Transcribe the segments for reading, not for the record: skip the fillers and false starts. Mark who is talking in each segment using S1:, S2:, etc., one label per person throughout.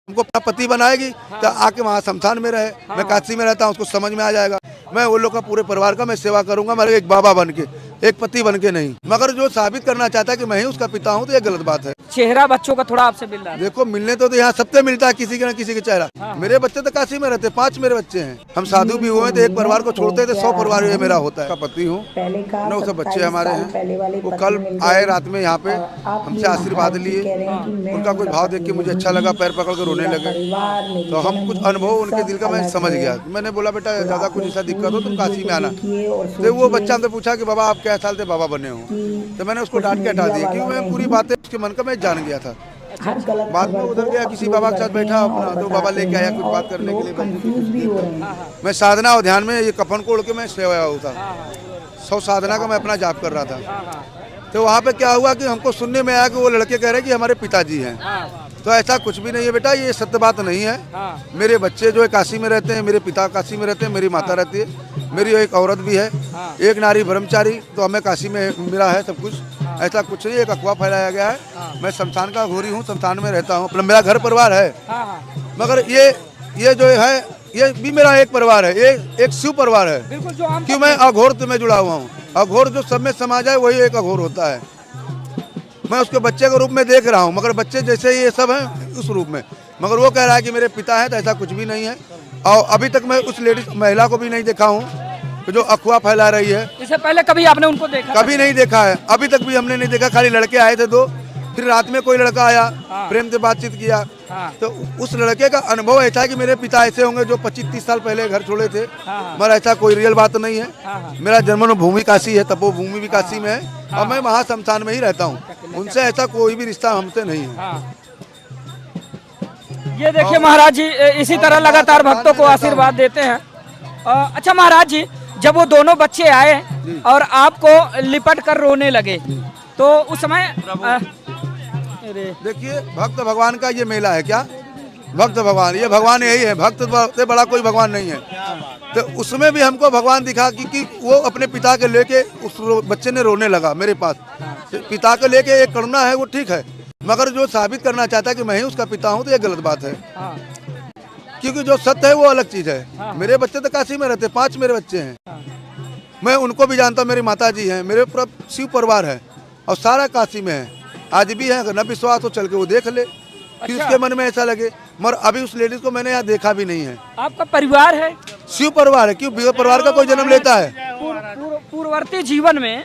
S1: हमको अपना पति बनाएगी तो आके वहाँ शमशान में रहे। मैं काशी में रहता हूँ, उसको समझ में आ जाएगा। मैं वो लोग का पूरे परिवार का मैं सेवा करूंगा, मगर एक बाबा बन के, एक पति बन के नहीं। मगर जो साबित करना चाहता है कि मैं ही उसका पिता हूँ तो ये गलत बात है।
S2: चेहरा बच्चों का थोड़ा आपसे मिल रहा है।
S1: देखो मिलने तो यहाँ सबसे मिलता है, किसी के न किसी के चेहरा। मेरे बच्चे तो काशी में रहते, 5 मेरे बच्चे हैं। हम साधु भी हुए तो एक परिवार को छोड़ते थे 100 परिवार ये मेरा होता है। पति हूँ, 9 सब बच्चे हमारे हैं। वो कल आए रात में यहाँ पे, हमसे आशीर्वाद लिए। उनका कुछ भाव देख के मुझे अच्छा लगा, पैर पकड़ कर रोने लगे। तो हम कुछ अनुभव उनके दिल का मैं समझ गया। मैंने बोला बेटा ज्यादा कुछ ऐसा दिक्कत हो तुम काशी में आना। तो वो बच्चा हमसे पूछा कि बाबा आप क्या साल से बाबा बने हो। तो मैंने उसको डांट के हटा दिया, क्योंकि मैं पूरी बातें उसके मन का मैं जान गया था। बाद में उधर गया, किसी बाबा के साथ बैठा अपना, तो बाबा लेके आया कुछ बात करने के लिए। मैं साधना और ध्यान में ये कफन को ओढ़ के मैं सेवा होता 100 साधना का मैं अपना जाप कर रहा था। तो वहाँ पे क्या हुआ कि हमको सुनने में आया कि वो लड़के कह रहे हैं कि हमारे पिताजी हैं। तो ऐसा कुछ भी नहीं है बेटा, ये सत्य बात नहीं है। मेरे बच्चे जो है काशी में रहते हैं, मेरे पिता काशी में रहते हैं, मेरी माता रहती है, मेरी एक औरत भी है, एक नारी ब्रह्मचारी। तो हमें काशी में मिला है सब कुछ। ऐसा कुछ नहीं, एक अफवाह फैलाया गया है। मैं शमशान का घोरी हूँ, शमशान में रहता हूँ, मेरा घर परिवार है। मगर ये जो है ये भी मेरा एक परिवार है, एक शिव परिवार है। क्यों मैं अघोर में जुड़ा हुआ हूँ। अघोर जो सब में समा जाए वही एक अघोर होता है। मैं उसके बच्चे के रूप में देख रहा हूँ, मगर बच्चे जैसे ये सब हैं उस रूप में। मगर वो कह रहा है कि मेरे पिता है, तो ऐसा कुछ भी नहीं है। और अभी तक मैं उस लेडीज महिला को भी नहीं देखा हूँ जो अफवाह फैला रही है।
S2: इससे पहले कभी आपने उनको देखा?
S1: कभी नहीं देखा है, अभी तक भी हमने नहीं देखा। खाली लड़के आए थे 2, फिर रात में कोई लड़का आया, प्रेम से बातचीत किया। तो उस लड़के का अनुभव ऐसा है कि मेरे पिता ऐसे होंगे जो 25-30 साल पहले घर छोड़े थे। मगर ऐसा कोई रियल बात नहीं है। मेरा जन्म भूमि काशी है, तपोभूमि भी काशी में है, और मैं वहाँ शमशान में ही रहता हूँ। उनसे ऐसा कोई भी रिश्ता हमसे नहीं है।
S2: ये देखिए महाराज जी इसी तरह लगातार भक्तों को आशीर्वाद देते हैं। अच्छा महाराज जी, जब वो दोनों बच्चे आए और आपको लिपट कर रोने लगे, तो उस समय
S1: देखिए भक्त भगवान का ये मेला है क्या? भक्त भगवान, ये भगवान यही है, भक्त से बड़ा कोई भगवान नहीं है। तो उसमें भी हमको भगवान दिखा कि वो अपने पिता के लेके उस बच्चे ने रोने लगा मेरे पास। पिता को लेके एक करुणा है, वो ठीक है। मगर जो साबित करना चाहता है कि मैं ही उसका पिता हूँ तो ये गलत बात है। क्योंकि जो सत्य है वो अलग चीज है। मेरे बच्चे तो काशी में रहते, 5 मेरे बच्चे हैं। मैं उनको भी जानता हूँ, मेरी माता जी हैं, मेरे पूरा शिव परिवार है और सारा काशी में है। आज भी है, अगर न विश्वास हो चल के वो देख ले कि उसके मन में ऐसा लगे। मगर अभी उस लेडीज को मैंने यहाँ देखा भी नहीं है।
S2: आपका परिवार है?
S1: शिव परिवार है। क्यों बिगड़ परिवार का कोई जन्म लेता है?
S2: पूर्ववर्ती जीवन में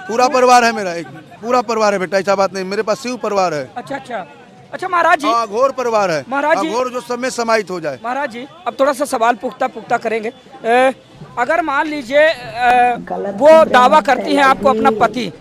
S1: पूरा परिवार है मेरा, एक पूरा परिवार है बेटा, ऐसा बात नहीं। मेरे पास शिव परिवार है।
S2: अच्छा महाराज जी,
S1: अघोर परिवार है
S2: महाराज जी,
S1: अघोर जो सब में समाहित हो जाए।
S2: महाराज जी अब थोड़ा सा सवाल पुख्ता करेंगे। अगर मान लीजिए वो दावा करती हैं आपको अपना पति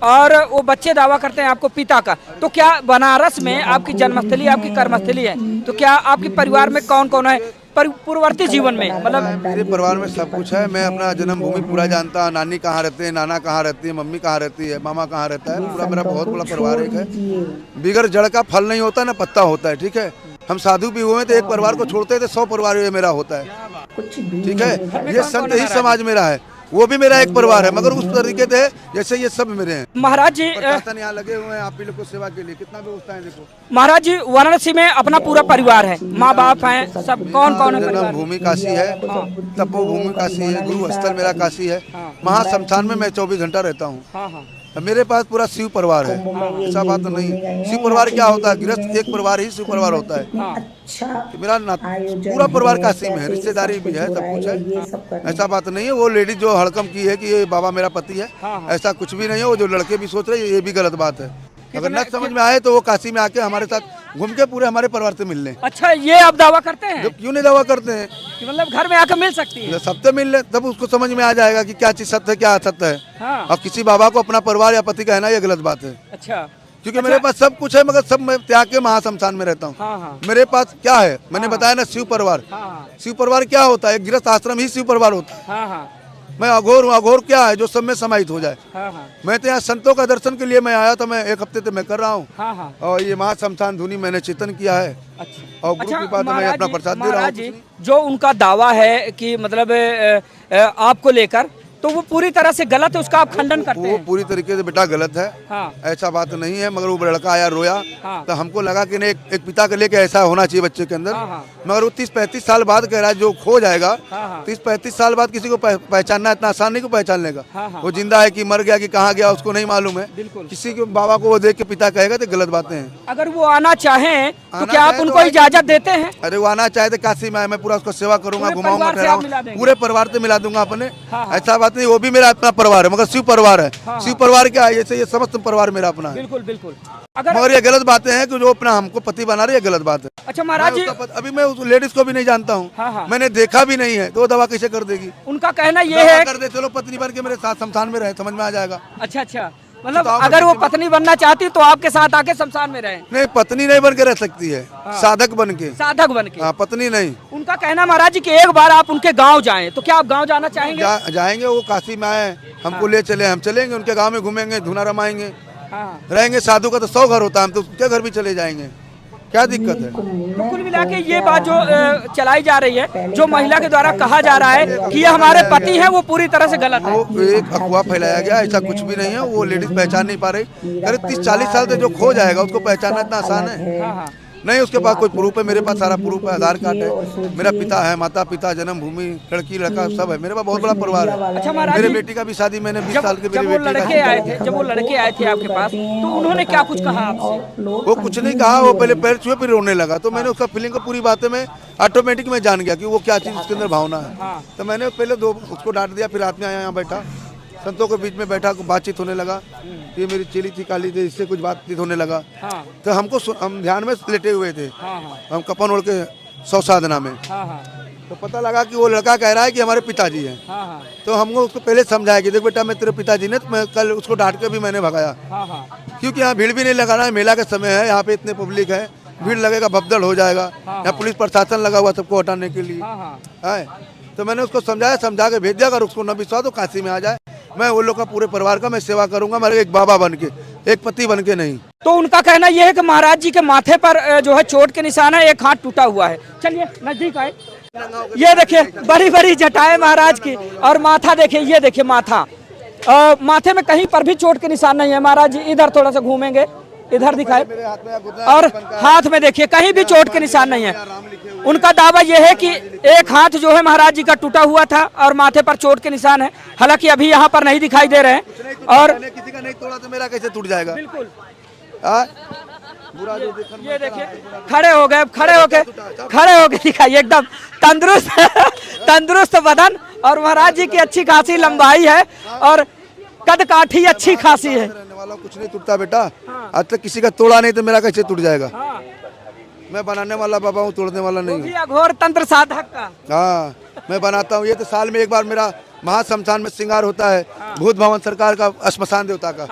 S2: और वो बच्चे दावा करते हैं आपको पिता का, तो क्या बनारस में आपकी जन्मस्थली, आपकी कर्मस्थली है, तो क्या आपके परिवार में कौन कौन है पूर्ववर्ती जीवन में? मतलब
S1: मेरे परिवार में सब कुछ है। मैं अपना जन्मभूमि पूरा जानता हूँ। नानी कहाँ रहते हैं, नाना कहाँ रहती है, मम्मी कहाँ रहती है, मामा कहाँ रहता है। पूरा मेरा बहुत बड़ा परिवार एक है। बिगर जड़ का फल नहीं होता ना पत्ता होता है, ठीक है। हम साधु भी हुए तो एक परिवार को छोड़ते थे 100 परिवार ये मेरा होता है, ठीक है। ये संत ही समाज मेरा है, वो भी मेरा एक परिवार है। मगर उस तरीके से जैसे ये सब मेरे हैं।
S2: महाराज जी
S1: यहाँ लगे हुए हैं आप ही लोग को सेवा के लिए, कितना व्यवस्था है देखो।
S2: महाराज जी वाराणसी में अपना पूरा परिवार है, माँ बाप हैं, सब कौन कौन है?
S1: भूमि काशी है, तपोभूमि काशी है, गुरु स्थल मेरा काशी है। वहाँ शमशान में मैं 24 घंटा रहता हूँ। मेरे पास पूरा शिव परिवार है, ऐसा बात तो नहीं। शिव परिवार क्या होता है? गृहस्थ एक परिवार ही शिव परिवार होता है। मेरा पूरा परिवार काशी में है, रिश्तेदारी भी है, सब कुछ है। ऐसा बात नहीं है वो लेडीज जो हड़कम की है कि ये बाबा मेरा पति है, ऐसा कुछ भी नहीं है। वो जो लड़के भी सोच रहे हैं ये भी गलत बात है। अगर न समझ में आए तो वो काशी में आके हमारे साथ घूम के पूरे हमारे परिवार से मिल लें।
S2: अच्छा ये आप दावा करते हैं?
S1: क्यों नहीं दावा करते हैं
S2: कि मतलब घर में आकर मिल सकती है?
S1: सबसे मिल ले तब उसको समझ में आ जाएगा कि क्या चीज सत्य है क्या असत्य है। और किसी बाबा को अपना परिवार या पति कहना ये गलत बात है।
S2: अच्छा
S1: क्योंकि मेरे पास सब कुछ है, मगर सब मैं त्याग के महाशमशान में रहता हूँ। मेरे पास क्या है मैंने बताया ना, शिव परिवार। शिव परिवार क्या होता है? गृहस्थ आश्रम ही शिव परिवार होता है। मैं अघोर हूँ। अघोर क्या है? जो सब में समाहित हो जाए। मैं तो यहाँ संतों का दर्शन के लिए मैं आया था। मैं 1 हफ्ते से मैं कर रहा हूँ। और ये महाशमशान धुनी मैंने चिंतन किया है। और गुरु की बात मैं अपना प्रसाद दे रहा हूँ।
S2: जो उनका दावा है कि मतलब आपको लेकर तो वो पूरी तरह से गलत है, उसका आप खंडन करते
S1: वो
S2: हैं?
S1: पूरी तरीके से बेटा गलत है।
S2: हाँ।
S1: ऐसा बात नहीं है, मगर वो लड़का आया रोया।
S2: हाँ।
S1: तो हमको लगा कि नहीं, एक पिता के लेके ऐसा होना चाहिए बच्चे के अंदर।
S2: हाँ।
S1: मगर वो 30-35 साल बाद कह रहा है जो खो जाएगा।
S2: हाँ।
S1: 30-35 साल बाद किसी को पहचानना इतना आसान नहीं को पहचान लेगा।
S2: हाँ।
S1: वो जिंदा है कि मर गया कि कहाँ गया उसको नहीं मालूम है।
S2: बिल्कुल।
S1: किसी के बाबा को वो देख के पिता कहेगा तो गलत बातें हैं।
S2: अगर वो आना चाहें तो
S1: आना
S2: क्या आप
S1: चाहे तो
S2: उनको
S1: आए।
S2: इजाजत देते हैं?
S1: अरे वो आना चाहे तो काशी में आए, मैं पूरा उसको सेवा करूंगा,
S2: पूरे
S1: घुमाऊंगा,
S2: परिवार से आप मिला देंगे?
S1: पूरे परिवार से मिला दूंगा अपने।
S2: हाँ।
S1: ऐसा बात नहीं, वो भी मेरा अपना परिवार है, मगर शिव परिवार है।
S2: हाँ।
S1: शिव परिवार क्या है, जैसे ये समस्त परिवार मेरा अपना है।
S2: बिल्कुल बिल्कुल। अगर
S1: मगर ये गलत बातें हैं कि जो अपना हमको पति बना रही है, गलत बात है।
S2: अच्छा महाराज जी,
S1: अभी मैं उस लेडीज को भी नहीं जानता हूँ।
S2: हाँ।
S1: मैंने देखा भी नहीं है, तो वो दवा कैसे कर देगी?
S2: उनका कहना ये
S1: दवा
S2: है।
S1: कर दे, चलो पत्नी बन के मेरे साथ शमशान में रहे, समझ में आ जाएगा।
S2: अच्छा, मतलब
S1: बताओ
S2: अगर वो
S1: किसी में-
S2: पत्नी बनना चाहती तो आपके साथ आके शमशान में रहे,
S1: नहीं, पत्नी नहीं बन के रह सकती है, साधक बन के।
S2: साधक बन के।
S1: हाँ, पत्नी नहीं।
S2: उनका कहना महाराज जी कि एक बार आप उनके गांव जाएं, तो क्या आप गांव जाना चाहेंगे?
S1: जाएंगे, वो काशी में आए, हमको ले चले, हम चलेंगे उनके गांव में, घूमेंगे, धुना रमाएंगे,
S2: हाँ।
S1: रहेंगे। साधु का तो 100 घर होता है, हम तो उनके घर भी चले जाएंगे, क्या दिक्कत है?
S2: तो कुल मिला के ये बात जो चलाई जा रही है, जो महिला के द्वारा कहा जा रहा है कि ये हमारे पति हैं, वो पूरी तरह से गलत है।
S1: वो एक अफवाह फैलाया गया, ऐसा कुछ भी नहीं है। वो लेडीज पहचान नहीं पा रही। करीब 30-40 साल से जो खो जाएगा उसको पहचानना इतना आसान है?
S2: हाँ।
S1: नहीं, उसके पास कोई प्रूफ है। मेरे पास सारा प्रूफ है, आधार कार्ड है, मेरा पिता है, माता पिता, जन्मभूमि, लड़की लड़का सब है। मेरे पास बहुत बड़ा परिवार है।
S2: अच्छा महाराज
S1: मेरे
S2: जी,
S1: बेटी का भी शादी मैंने 20
S2: जब
S1: साल की
S2: जब
S1: मेरी
S2: वो
S1: बेटी
S2: लड़के आए थे, जब वो लड़के आए थे आपके पास, तो उन्होंने क्या कुछ कहा आपसे?
S1: वो कुछ नहीं कहा, वो पहले पैर छुए फिर रोने लगा। तो मैंने उसका फीलिंग को पूरी बातें में ऑटोमेटिक में जान गया कि वो क्या चीज़ उसके अंदर भावना है। तो मैंने पहले उसको डांट दिया, फिर रात में आया, यहाँ बैठा, संतों के बीच में बैठा, बातचीत होने लगा। ये मेरी चेली थी काली थी, इससे कुछ बातचीत होने लगा।
S2: हाँ।
S1: तो हम ध्यान में लेटे हुए थे।
S2: हाँ।
S1: हम कपन ओढ़ के 100 साधना में।
S2: हाँ।
S1: तो पता लगा कि वो लड़का कह रहा है कि हमारे पिताजी हैं।
S2: हाँ।
S1: तो हमको उसको पहले समझाया कि देख बेटा, मैं तेरे पिताजी ने, तो मैं कल उसको डांट के भी मैंने भगाया,
S2: हाँ।
S1: क्योंकि यहाँ भीड़ भी नहीं लगाना है, मेला का समय है, यहाँ पे इतने पब्लिक है, भीड़ लगेगा, भगदड़ हो जाएगा। यहाँ पुलिस प्रशासन लगा हुआ सबको हटाने के लिए है। तो मैंने उसको समझाया, समझा के भेज दिया। अगर उसको न विश्वास तो काशी में आ जाए, मैं वो लोग का पूरे परिवार का मैं सेवा करूंगा, मेरे एक बाबा बन के, एक पति बन के नहीं।
S2: तो उनका कहना यह है कि महाराज जी के माथे पर जो है चोट के निशान है, एक हाथ टूटा हुआ है। चलिए नजदीक आए, ये देखिए बड़ी बड़ी जटाएं महाराज की, और माथा देखिए, ये देखिए माथा, माथे में कहीं पर भी चोट के निशान नहीं है। महाराज जी इधर थोड़ा सा घूमेंगे, इधर दिखाए, और हाथ में देखिए कहीं भी चोट के निशान नहीं है। उनका दावा यह है कि एक हाथ जो है महाराज जी का टूटा हुआ था और माथे पर चोट के निशान है, हालांकि अभी यहाँ पर नहीं दिखाई दे रहे हैं। और
S1: किसी का नहीं तोड़ा तो मेरा कैसे टूट जाएगा?
S2: बिल्कुल
S1: ये
S2: देखिए खड़े हो गए, खड़े होके दिखाइए, एकदम तंदुरुस्त तंदुरुस्त बदन, और महाराज जी की अच्छी खासी लंबाई है और कद काठी अच्छी खासी है।
S1: वाला कुछ नहीं टूटता बेटा। आज तक किसी का तोड़ा नहीं तो मेरा कैसे टूट जाएगा? मैं बनाने वाला बाबा हूँ, तोड़ने वाला नहीं हूँ।
S2: अघोर तंत्र साधक का।
S1: हाँ, मैं बनाता हूँ। ये तो साल में एक बार मेरा महाशमशान में श्रृंगार होता है, भूत भवन सरकार का, श्मशान देवता का।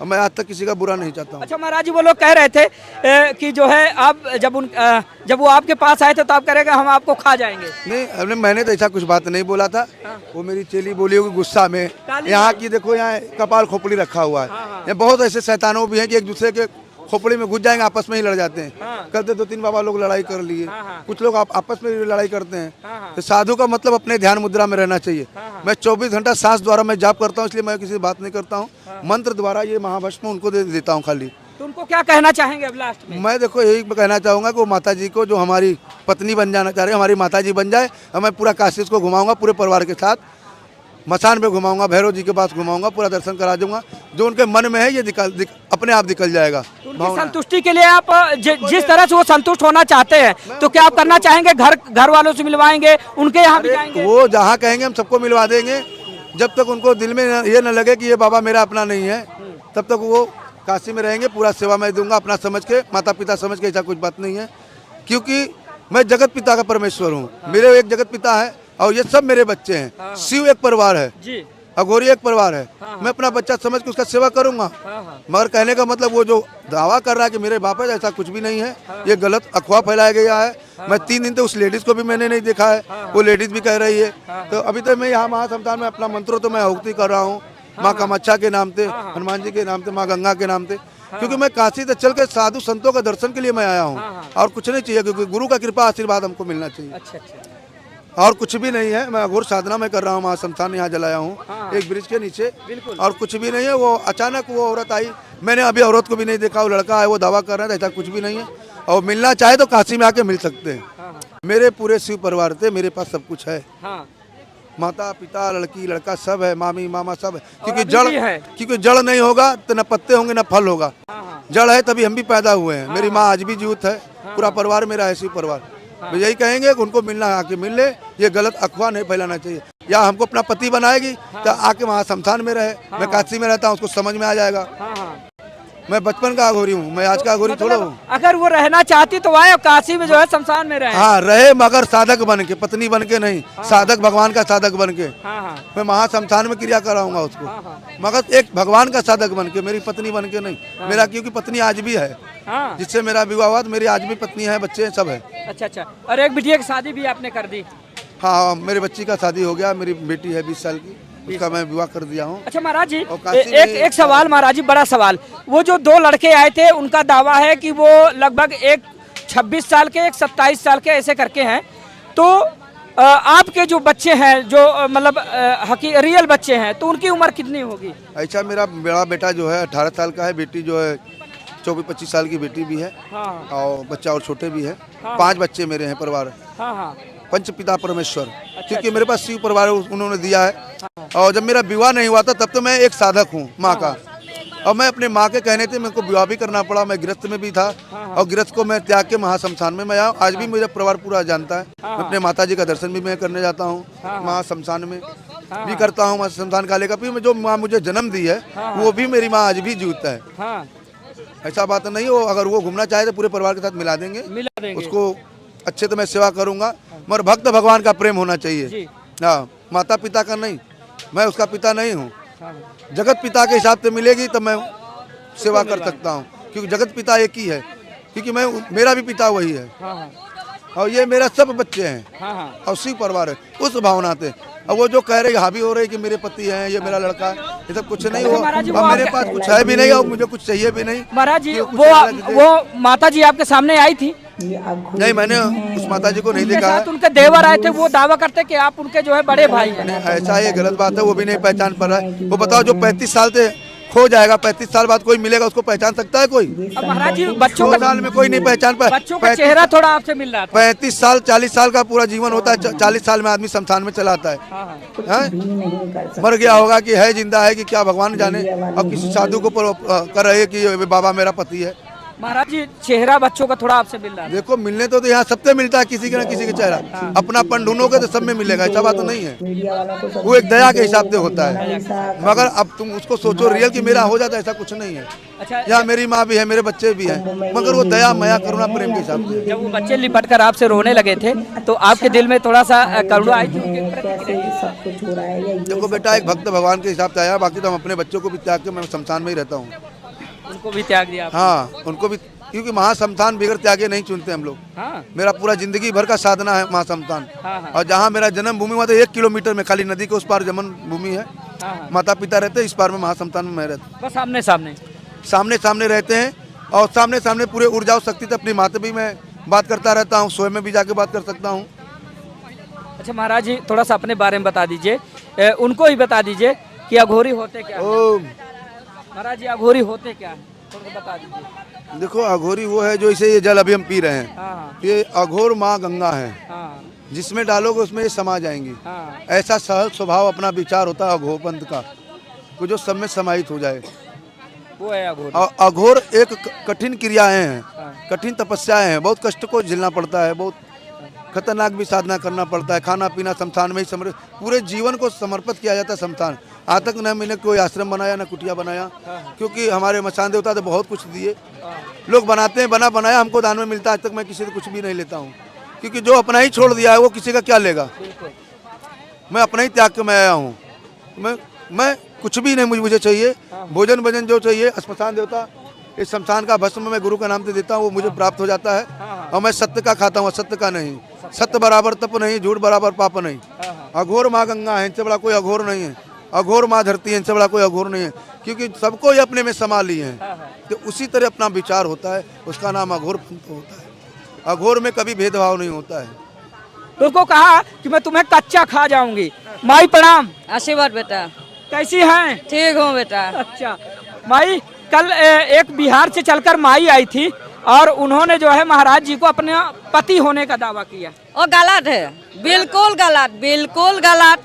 S1: और मैं आज तक किसी का बुरा नहीं चाहता हूँ।
S2: अच्छा महाराज जी, वो लोग कह रहे थे कि जो है आप जब वो आपके पास आए थे तो आप कह रहे हम आपको खा जाएंगे।
S1: नहीं, मैंने तो ऐसा कुछ बात नहीं बोला था। वो मेरी चेली बोली होगी गुस्सा में। यहाँ की देखो, यहाँ कपाल खोपड़ी रखा हुआ है। यहाँ बहुत ऐसे शैतानों भी हैं कि एक दूसरे के खोपड़ी में घुस जाएंगे, आपस में ही लड़ जाते हैं। कल तो 2-3 बाबा लोग लड़ाई कर लिए, कुछ लोग आपस में लड़ाई करते हैं। तो साधु का मतलब अपने ध्यान मुद्रा में रहना चाहिए। मैं 24 घंटा सांस द्वारा मैं जाप करता हूँ, इसलिए मैं किसी से बात नहीं करता हूँ। मंत्र द्वारा ये महाभस्म उनको दे देता हूँ खाली।
S2: तो उनको क्या कहना चाहेंगे अब लास्ट में?
S1: मैं देखो यही कहना चाहूँगा कि वो माता जी को, जो हमारी पत्नी बन जाना चाह रही है, हमारी माता जी बन जाए, और मैं पूरा काशी को घुमाऊंगा, पूरे परिवार के साथ मसान पे घुमाऊंगा, भैरव जी के पास घुमाऊंगा, पूरा दर्शन करा दूंगा। जो उनके मन में है ये अपने आप निकल जाएगा।
S2: उनकी संतुष्टि के लिए आप जिस तरह से वो संतुष्ट होना चाहते हैं, तो क्या आप करना चाहेंगे? घर वालों से मिलवाएंगे, उनके यहाँ भी जाएंगे?
S1: वो जहाँ कहेंगे हम सबको मिलवा देंगे। जब तक उनको दिल में ये न लगे कि ये बाबा मेरा अपना नहीं है, तब तक वो काशी में रहेंगे। पूरा सेवा मैं दूंगा अपना समझ के, माता पिता समझ के। ऐसा कुछ बात नहीं है, क्योंकि मैं जगत पिता का परमेश्वर हूँ। मेरे एक जगत पिता है और ये सब मेरे बच्चे हैं। शिव एक परिवार है जी, अघोरी एक परिवार है। मैं अपना बच्चा समझ के उसका सेवा करूंगा। मगर कहने का मतलब वो जो दावा कर रहा है कि मेरे बाप है, ऐसा कुछ भी नहीं है। ये गलत अफवाह फैलाया गया है। मैं 3 दिन तो उस लेडीज को भी मैंने नहीं देखा है, वो लेडीज भी कह रही है। तो अभी तक मैं यहाँ महाशमशान में अपना मंत्रों तो मैं आहुति कर रहा हूँ, माँ कामाक्षा के नाम से, हनुमान जी के नाम से, माँ गंगा के नाम से। क्योंकि मैं काशी से चल के साधु संतों का दर्शन के लिए मैं आया हूँ, और कुछ नहीं चाहिए, क्योंकि गुरु का कृपा आशीर्वाद हमको मिलना चाहिए।
S2: अच्छा।
S1: और कुछ भी नहीं है। मैं अघोर साधना में कर रहा हूँ, महाशमशान यहाँ जलाया हूँ एक ब्रिज के नीचे, और कुछ भी नहीं है। वो अचानक वो औरत आई, मैंने अभी औरत को भी नहीं देखा, वो लड़का है, वो दावा कर रहा था, ऐसा कुछ भी नहीं है। और मिलना चाहे तो काशी में आके मिल सकते हैं। मेरे पूरे शिव परिवार थे, मेरे पास सब कुछ है, माता पिता लड़की लड़का सब है, मामी मामा सब है। क्योंकि जड़ नहीं होगा तो न पत्ते होंगे न फल होगा। जड़ है तभी हम भी पैदा हुए हैं। मेरी माँ आज भी जीवित है, पूरा परिवार मेरा है, शिव परिवार। तो यही कहेंगे कि उनको मिलना आके मिल ले, ये गलत अफवाह नहीं फैलाना चाहिए। या हमको अपना पति बनाएगी तो आके वहाँ शमशान में रहे। मैं काशी में रहता हूँ, उसको समझ में आ जाएगा। मैं बचपन का अघोरी हूँ, मैं आज का अघोरी थोड़ा हूँ।
S2: अगर वो रहना चाहती तो आए काशी में जो है शमशान में रहे।
S1: हाँ रहे, मगर साधक बन के, पत्नी बन के नहीं। साधक भगवान का साधक बन के। मैं महाशमशान में क्रिया कराऊंगा उसको, मगर एक भगवान का साधक बन के, मेरी पत्नी बन के नहीं। मेरा क्योंकि पत्नी आज भी है, जिससे मेरा विवाह हुआ, मेरी आज भी पत्नी है, बच्चे सब है।
S2: अच्छा। और एक बिटिया की शादी भी आपने कर दी?
S1: हाँ, मेरी बच्ची का शादी हो गया। मेरी बेटी है 20 साल की, उसका मैं विवाह कर दिया हूँ।
S2: अच्छा महाराज जी, एक सवाल महाराज जी, बड़ा सवाल। वो जो 2 लड़के आए थे, उनका दावा है कि वो लगभग एक 26 साल के, एक 27 साल के ऐसे करके हैं। तो आपके जो बच्चे हैं, जो मतलब रियल बच्चे हैं, तो उनकी उम्र कितनी होगी?
S1: ऐसा मेरा बड़ा बेटा जो है 18 साल का है, बेटी जो है 24-25 साल की बेटी भी है। और बच्चा और छोटे भी है। 5 बच्चे मेरे हैं परिवार। पंच पिता परमेश्वर, क्योंकि मेरे पास शिव परिवार उन्होंने दिया है। और जब मेरा विवाह नहीं हुआ था तब तो मैं एक साधक हूँ माँ का। और मैं अपने माँ के कहने थे, मेरे को विवाह भी करना पड़ा। मैं गृहस्थ में भी था, और गृहस्थ को मैं त्याग के महाशमशान में मैं आया। आज भी मेरा परिवार पूरा जानता है। मैं अपने माता जी का दर्शन भी मैं करने जाता हूँ, महाशमशान में भी करता हूँ। शमशान काले का भी जो माँ मुझे जन्म दी है, वो भी मेरी माँ आज भी जीवित है। ऐसा बात नहीं हो, अगर वो घूमना चाहे तो पूरे परिवार के साथ मिला देंगे उसको। अच्छे तो मैं सेवा करूंगा, मगर भक्त भगवान का प्रेम होना चाहिए। हाँ, माता पिता का नहीं, मैं उसका पिता नहीं हूँ। जगत पिता के हिसाब से मिलेगी तो मैं सेवा कर सकता हूँ, क्योंकि जगत पिता एक ही है। क्योंकि मेरा भी पिता वही है, और ये मेरा सब बच्चे हैं, और शिव परिवार है उस भावना से। और वो जो कह रहे हावी हो रहे कि मेरे पति हैं, ये मेरा लड़का है, ये सब कुछ नहीं हुआ। अब मेरे पास कुछ है भी नहीं, और मुझे कुछ चाहिए भी नहीं।
S2: महाराज जी, वो माता जी आपके सामने आई थी?
S1: नहीं, मैंने उस माता जी को नहीं देखा है।
S2: उनके देवर आए थे, वो दावा करते कि आप उनके जो है बड़े भाई हैं।
S1: ऐसा ये गलत बात है, वो भी नहीं पहचान पा रहा है। वो बताओ, जो 35 साल से खो जाएगा, 35 साल बाद कोई मिलेगा, उसको पहचान सकता है कोई?
S2: अब महाराज जी, बच्चों
S1: 2 साल में कोई नहीं पहचान पाए।
S2: बच्चों का चेहरा थोड़ा आपसे मिल रहा था।
S1: 35 साल 40 साल का पूरा जीवन होता है। 40 साल में आदमी शमशान में चला आता है। मर गया होगा कि है जिंदा है कि क्या, भगवान जाने। अब किसी साधु को कर रहे कि बाबा मेरा पति है।
S2: महाराज जी, चेहरा बच्चों का थोड़ा आपसे मिल रहा है।
S1: देखो, मिलने तो यहाँ सबसे मिलता है, किसी के ना किसी के चेहरा। अपनापन ढूंढोगे तो सब में मिलेगा, ऐसा बात तो नहीं है। वो एक दया के हिसाब से होता है, मगर अब तुम उसको सोचो रियल कि मेरा हो जाता है, ऐसा कुछ नहीं है।
S2: अच्छा,
S1: यहाँ मेरी माँ भी है, मेरे बच्चे भी हैं, मगर वो दया माया करुणा प्रेम के हिसाब से।
S2: जब वो बच्चे लिपट कर आपसे रोने लगे थे, तो आपके दिल में थोड़ा सा करुणा आई थी?
S1: देखो बेटा, एक भक्त भगवान के हिसाब से आया, बाकी तो हम अपने बच्चों को भी त्याग के मैं शमशान में ही रहता हूँ।
S2: उनको भी त्याग दिया?
S1: हाँ, उनको भी, क्योंकि महाशमशान बिगड़ त्यागे नहीं चुनते हम लोग। मेरा पूरा जिंदगी भर का साधना है महाशमशान। और जहाँ मेरा जन्म भूमि हुआ था 1 किलोमीटर में, खाली नदी के उस पार जन्म भूमि है। माता पिता रहते, इस पार में महाशमशान में मैं रहता।
S2: बस सामने
S1: सामने रहते हैं, और सामने पूरे ऊर्जा और शक्ति से अपनी माँ से भी मैं बात करता रहता हूँ, सोए में भी जाके बात कर सकता हूँ।
S2: अच्छा महाराज जी, थोड़ा सा अपने बारे में बता दीजिए, उनको ही बता दीजिए कि अघोरी होते क्या? महाराज जी, अघोरी होते क्या है, थोड़ा बता दीजिए।
S1: देखो, अघोरी वो है जो इसे ये जल अभी हम पी रहे हैं, ये अघोर माँ गंगा है। जिसमें डालोगे उसमें ये समा जाएंगी। ऐसा सहज स्वभाव अपना विचार होता है अघोर पंथ का, वो जो सब में समाहित हो जाए,
S2: वो है अघोर।
S1: और अघोर एक कठिन क्रियाएं हैं, कठिन तपस्याएं हैं, बहुत कष्ट को झेलना पड़ता है, बहुत खतरनाक भी साधना करना पड़ता है। खाना पीना शमशान में ही पूरे जीवन को समर्पित किया जाता है शमशान। आज तक न मैंने कोई आश्रम बनाया, न कुटिया बनाया, क्योंकि हमारे मसान देवता तो बहुत कुछ दिए। लोग बनाते हैं, बनाया हमको दान में मिलता है। आज तक मैं किसी से कुछ भी नहीं लेता हूँ, क्योंकि जो अपना ही छोड़ दिया है वो किसी का क्या लेगा। मैं अपना ही त्याग के मैं आया हूँ। मैं कुछ भी नहीं मुझे चाहिए, भोजन भजन जो चाहिए श्मशान देवता, इस शमशान का भस्म मैं गुरु का नाम से देता हूँ, वो मुझे प्राप्त हो जाता है। और मैं सत्य का खाता हूँ, असत्य का नहीं। सत्य बराबर तप नहीं, झूठ बराबर पाप नहीं। अघोर माँ गंगा है, इनसे बड़ा कोई अघोर नहीं है। अघोर माँ धरती है, इनसे बड़ा कोई अघोर नहीं है, क्योंकि सबको ये अपने में समा लिए हैं। तो उसी तरह अपना विचार होता है, उसका नाम अघोर पंथ होता है। अघोर में कभी भेदभाव नहीं होता है।
S2: तो उसको कहा कि मैं तुम्हें कच्चा खा जाऊंगी। माई प्रणाम।
S3: आशीर्वाद बेटा।
S2: कैसी हैं?
S3: ठीक हूँ बेटा।
S2: अच्छा माई, कल एक बिहार से चलकर माई आई थी और उन्होंने जो है महाराज जी को अपने पति होने का दावा किया।
S3: वो गलत है, बिल्कुल गलत, बिल्कुल गलत।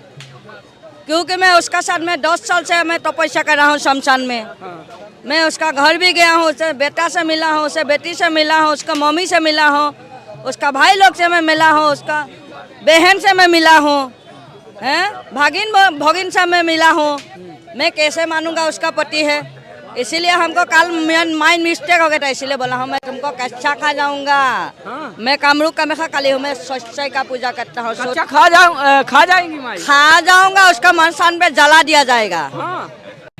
S3: क्योंकि मैं उसका साथ में 10 साल से मैं तपस्या कर रहा हूँ शमशान में। मैं उसका घर भी गया हूँ, उससे बेटा से मिला हूँ, उससे बेटी से मिला हूँ, उसका मम्मी से मिला हूँ, उसका भाई लोग से मैं मिला हूँ, उसका बहन से मैं मिला हूँ, हैं भगिन से मैं मिला हूँ। मैं कैसे मानूंगा उसका पति है? इसीलिए हमको कल माइंड मिस्टेक हो गया था, इसीलिए बोला हूँ मैं तुमको कच्चा खा जाऊंगा। मैं कामरूप कामाख्या काली हूँ, मैं सच्चाई का पूजा करता हूँ।
S2: कच्चा खा जाएंगी माई?
S3: खा जाऊंगा, उसका मनसान पे जला दिया जाएगा।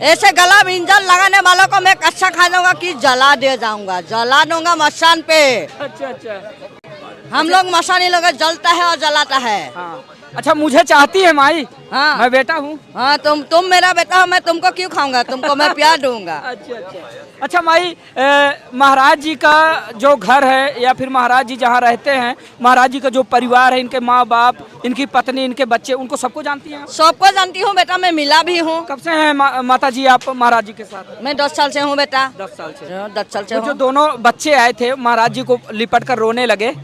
S3: ऐसे गला में इंजन लगाने वालों को मैं कच्चा खा जाऊंगा कि जला दे जाऊंगा, जला दूंगा मसान पे।
S2: अच्छा अच्छा,
S3: हम लोग मसानी लोग जलता है और जलाता है।
S2: हाँ। अच्छा मुझे चाहती है माई?
S3: हाँ
S2: मैं बेटा हूँ।
S3: हाँ तुम मेरा बेटा हो, मैं तुमको क्यों खाऊंगा? तुमको मैं प्यार दूंगा।
S2: अच्छा अच्छा। अच्छा माई, महाराज जी का जो घर है या फिर महाराज जी जहाँ रहते हैं, महाराज जी का जो परिवार है, इनके माँ बाप, इनकी पत्नी, इनके बच्चे, उनको सबको जानती हैं?
S3: सबको जानती हूँ बेटा, मैं मिला भी हूँ।
S2: कब से हैं माता जी आप महाराज जी के साथ?
S3: मैं 10 साल से हूँ बेटा।
S2: 10 साल से?
S3: 10 साल से।
S2: जो दोनों बच्चे आए थे महाराज जी को लिपट कर रोने लगे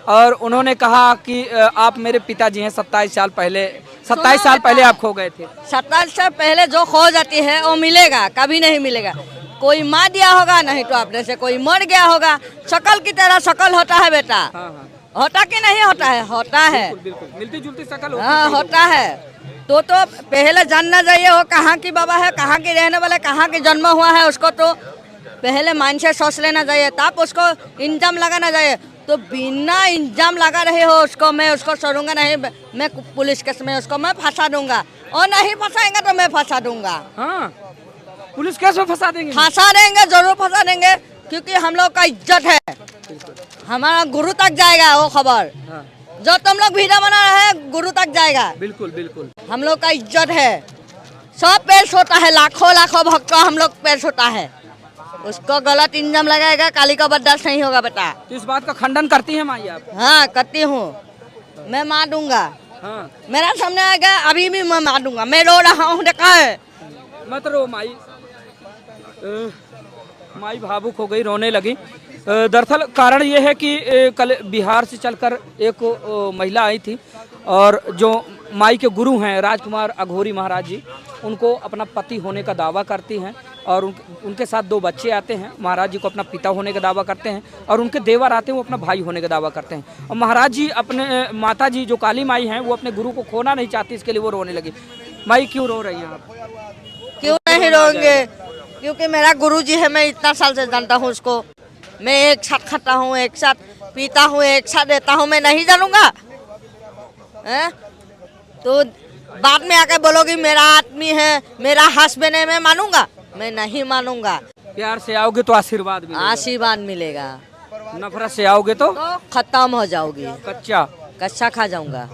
S2: और उन्होंने कहा कि आप मेरे पिताजी हैं, 27 साल पहले आप खो गए थे।
S3: 27 साल पहले जो खो जाती है वो मिलेगा, कभी नहीं मिलेगा। कोई मार दिया होगा, नहीं तो अपने से कोई मर गया होगा। शकल की तरह शकल होता है बेटा।
S2: हाँ।
S3: होता कि नहीं होता है? होता है,
S2: बिल्कुल मिलती जुलती शकल।
S3: हाँ होता है। तो पहले जानना चाहिए वो कहाँ की बाबा है, कहाँ की रहने वाले, कहाँ की जन्म हुआ है, उसको तो पहले माइंड से सोच लेना चाहिए, तब उसको इंजाम लगाना चाहिए। तो बिना इंजाम लगा रहे हो उसको, मैं उसको छोड़ूंगा नहीं। मैं पुलिस केस में उसको मैं फंसा दूंगा, और नहीं फंसाएंगे तो मैं फंसा दूंगा।
S2: हाँ, पुलिस केस में फंसा देंगे?
S3: फंसा देंगे, जरूर फंसा देंगे, क्योंकि हम लोग का इज्जत है। हमारा गुरु तक जाएगा वो खबर।
S2: हाँ।
S3: जो तुम लोग वीडियो बना रहे हैं गुरु तक जाएगा।
S2: बिल्कुल बिल्कुल।
S3: हम लोग का इज्जत है, सब पेश होता है, लाखों लाखों भक्त हम लोग पेश होता है। उसको गलत इंजाम लगाएगा, काली का बर्दाश्त नहीं होगा बेटा।
S2: तो इस बात का खंडन करती है माई आप?
S3: हाँ करती हूँ, मैं मार दूंगा।
S2: हाँ।
S3: मेरा सामने आएगा अभी भी मैं मार दूंगा। मैं रो रहा हूँ, देखा है?
S2: मत रो माई। माई भावुक हो गई, रोने लगी। दरअसल कारण ये है कि कल बिहार से चलकर एक महिला आई थी और जो माई के गुरु हैं राजकुमार अघोरी महाराज जी, उनको अपना पति होने का दावा करती हैं और उनके साथ 2 बच्चे आते हैं। महाराज जी को अपना पिता होने का दावा करते हैं और उनके देवर आते हैं, वो अपना भाई होने का दावा करते हैं। और महाराज जी अपने माता जी जो काली माई हैं, वो अपने गुरु को खोना नहीं चाहती, इसके लिए वो रोने लगी। माई क्यों रो रही हैं आप?
S3: क्यों नहीं रोएंगे? क्योंकि मेरा गुरु जी है, मैं इतना साल से जानता हूँ उसको। मैं एक साथ खाता हूँ, एक साथ पीता हूँ, एक साथ देता हूँ, मैं नहीं जानूंगा? तो बाद में आके बोलोगी मेरा आदमी है, मेरा हस्बैंड है, मैं मानूंगा? मैं नहीं मानूंगा।
S2: प्यार से आओगे तो आशीर्वाद मिलेगा।
S3: आशीर्वाद मिलेगा।
S2: नफरत से आओगे तो
S3: खत्म हो जाओगी,
S2: कच्चा
S3: कच्चा खा जाऊंगा।